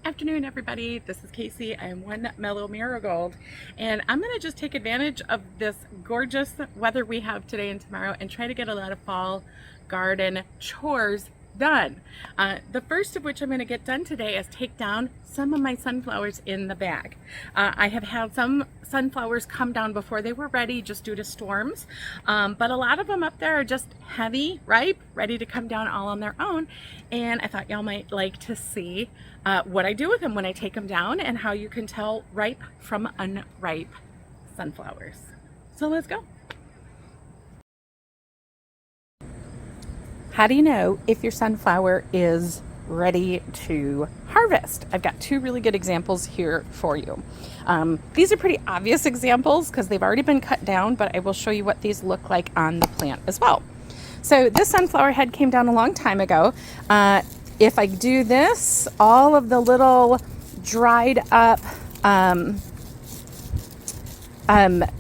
Afternoon, everybody. This is Casey. I am one mellow marigold, and I'm going to just take advantage of this gorgeous weather we have today and tomorrow and try to get a lot of fall garden chores done. The first of which I'm going to get done today is take down some of my sunflowers in the bag. I have had some sunflowers come down before they were ready just due to storms, but a lot of them up there are just heavy, ripe, ready to come down all on their own, and I thought y'all might like to see what I do with them when I take them down and how you can tell ripe from unripe sunflowers. So let's go. How do you know if your sunflower is ready to harvest? I've got two really good examples here for you. These are pretty obvious examples because they've already been cut down, but I will show you what these look like on the plant as well. So this sunflower head came down a long time ago. If I do this, all of the little dried up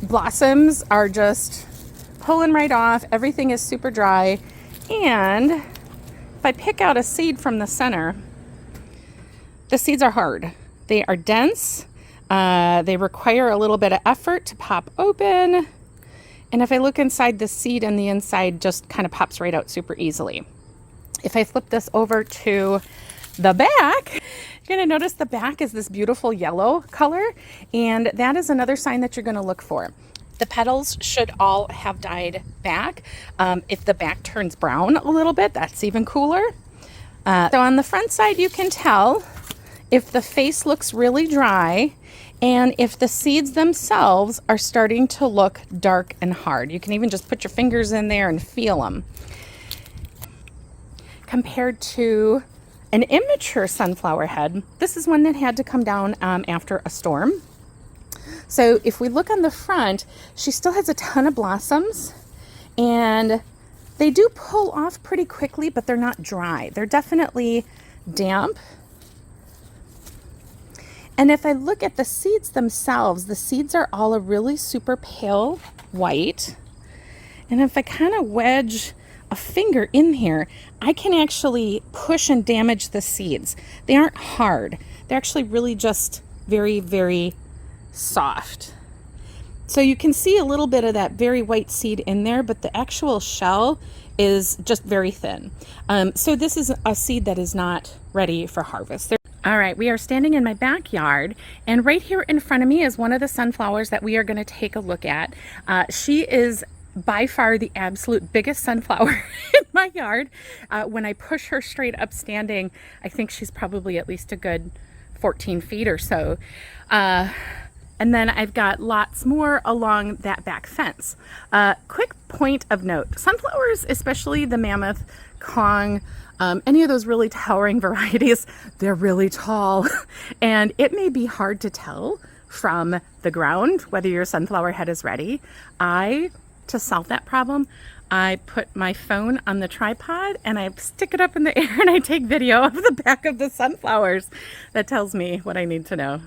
blossoms are just pulling right off. Everything is super dry. And if I pick out a seed from the center, the seeds are hard. They are dense. They require a little bit of effort to pop open. And if I look inside, the seed and the inside just kind of pops right out super easily. If I flip this over to the back, you're going to notice the back is this beautiful yellow color. And that is another sign that you're going to look for. The petals should all have dyed back. If the back turns brown a little bit, that's even cooler. So on the front side, you can tell if the face looks really dry and if the seeds themselves are starting to look dark and hard. You can even just put your fingers in there and feel them. Compared to an immature sunflower head, this is one that had to come down after a storm. So if we look on the front, she still has a ton of blossoms and they do pull off pretty quickly, but they're not dry. They're definitely damp. And if I look at the seeds themselves, the seeds are all a really super pale white. And if I kind of wedge a finger in here, I can actually push and damage the seeds. They aren't hard. They're actually really just very, very soft. So you can see a little bit of that very white seed in there, but the actual shell is just very thin. So this is a seed that is not ready for harvest. All right, we are standing in my backyard, and right here in front of me is one of the sunflowers that we are going to take a look at. She is by far the absolute biggest sunflower in my yard. When I push her straight up standing, I think she's probably at least a good 14 feet or so. And then I've got lots more along that back fence. Quick point of note, sunflowers, especially the mammoth, Kong, any of those really towering varieties, they're really tall. And it may be hard to tell from the ground whether your sunflower head is ready. To solve that problem, I put my phone on the tripod and I stick it up in the air and I take video of the back of the sunflowers. That tells me what I need to know.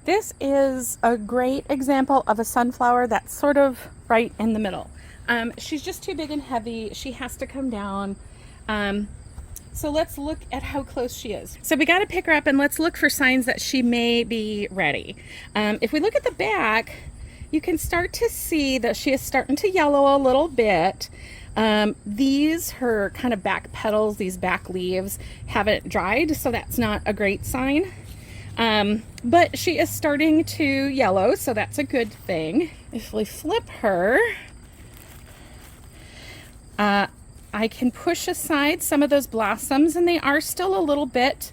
This is a great example of a sunflower that's sort of right in the middle. She's just too big and heavy. She has to come down. So let's look at how close she is. So we got to pick her up and let's look for signs that she may be ready. If we look at the back, you can start to see that she is starting to yellow a little bit. Her kind of back petals, these back leaves haven't dried, so that's not a great sign. But she is starting to yellow, so that's a good thing. If we flip her, I can push aside some of those blossoms, and they are still a little bit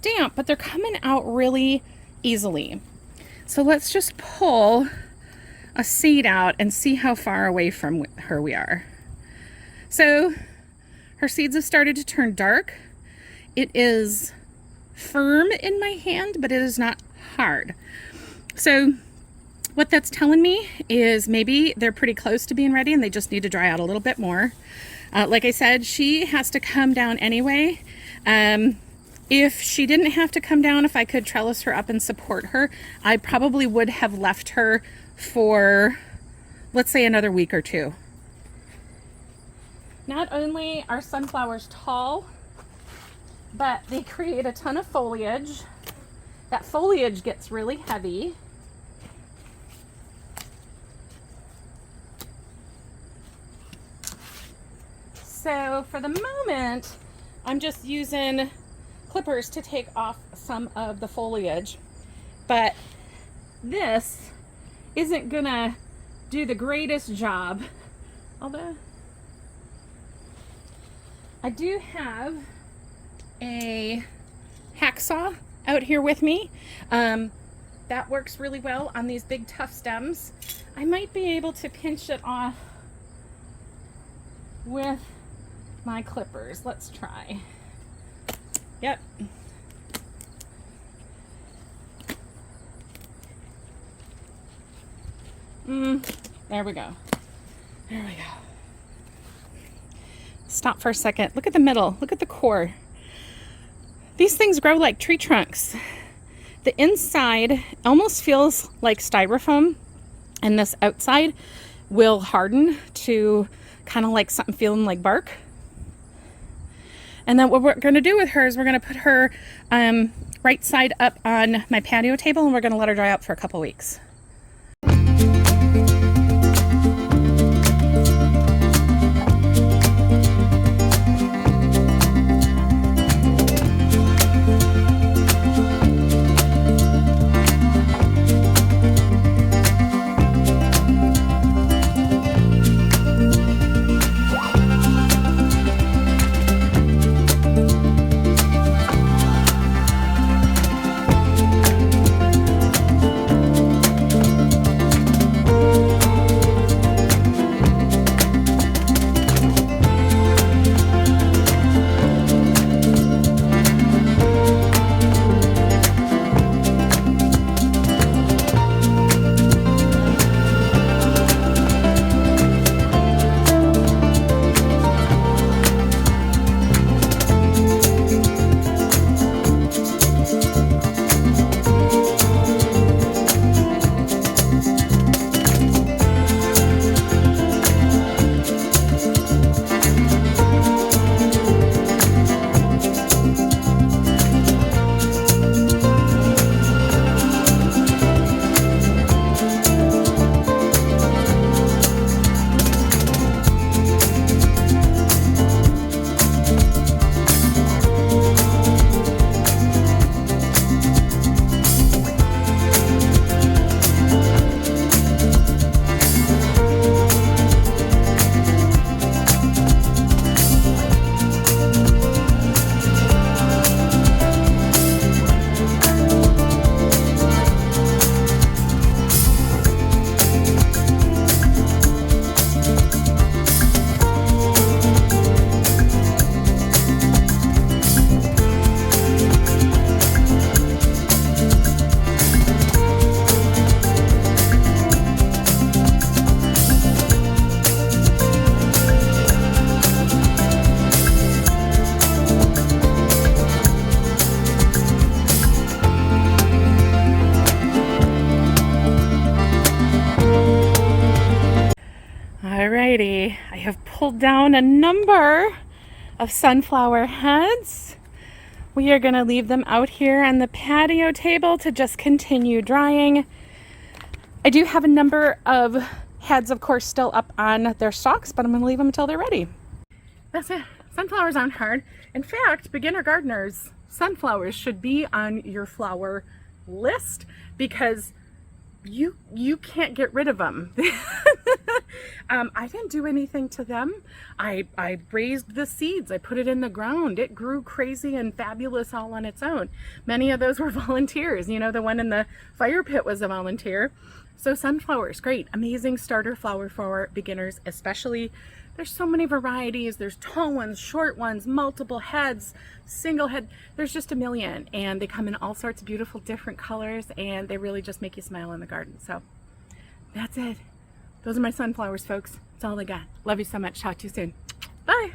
damp, but they're coming out really easily. So let's just pull a seed out and see how far away from her we are. So her seeds have started to turn dark. It is firm in my hand, but it is not hard. So what that's telling me is maybe they're pretty close to being ready and they just need to dry out a little bit more. Like I said, she has to come down anyway. If she didn't have to come down, if I could trellis her up and support her, I probably would have left her for, let's say, another week or two. Not only are sunflowers tall, but they create a ton of foliage. that foliage gets really heavy. So for the moment, I'm just using clippers to take off some of the foliage, but this isn't gonna do the greatest job. Although I do have a hacksaw out here with me. That works really well on these big tough stems. I might be able to pinch it off with my clippers. Let's try. Yep. There we go. There we go. Stop for a second. Look at the middle. Look at the core. These things grow like tree trunks. The inside almost feels like styrofoam, and this outside will harden to kind of like something feeling like bark. And then what we're going to do with her is we're going to put her right side up on my patio table, and we're going to let her dry out for a couple weeks. Alrighty, I have pulled down a number of sunflower heads. We are going to leave them out here on the patio table to just continue drying. I do have a number of heads, of course, still up on their stalks, but I'm going to leave them until they're ready. That's it. Sunflowers aren't hard. In fact, beginner gardeners, sunflowers should be on your flower list because you can't get rid of them. I didn't do anything to them. I raised the seeds. I put it in the ground. It grew crazy and fabulous all on its own. Many of those were volunteers. You know, the one in the fire pit was a volunteer. So sunflowers, great, amazing starter flower for beginners, especially. There's so many varieties. There's tall ones, short ones, multiple heads, single head. There's just a million, and they come in all sorts of beautiful different colors, and they really just make you smile in the garden. So that's it. Those are my sunflowers, folks. That's all I got. Love you so much. Talk to you soon. Bye.